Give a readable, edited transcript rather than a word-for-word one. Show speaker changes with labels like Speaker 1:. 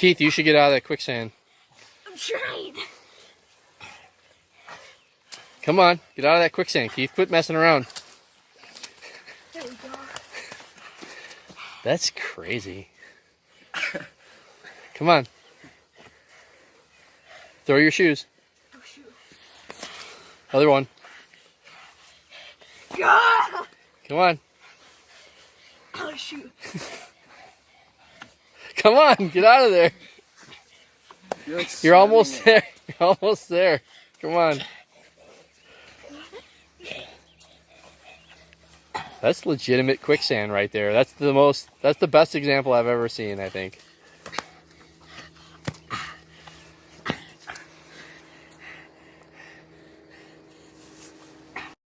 Speaker 1: Keith, you should get out of that quicksand.
Speaker 2: I'm trying.
Speaker 1: Come on, get out of that quicksand, Keith. Quit messing around.
Speaker 2: There we go.
Speaker 1: That's crazy. Come on. Throw your shoes.
Speaker 2: Oh, shoot.
Speaker 1: Other one.
Speaker 2: Ah!
Speaker 1: Come on.
Speaker 2: Oh, shoot.
Speaker 1: Come on, get out of there. You're almost there. You're almost there. Come on. That's legitimate quicksand right there. That's the best example I've ever seen, I think.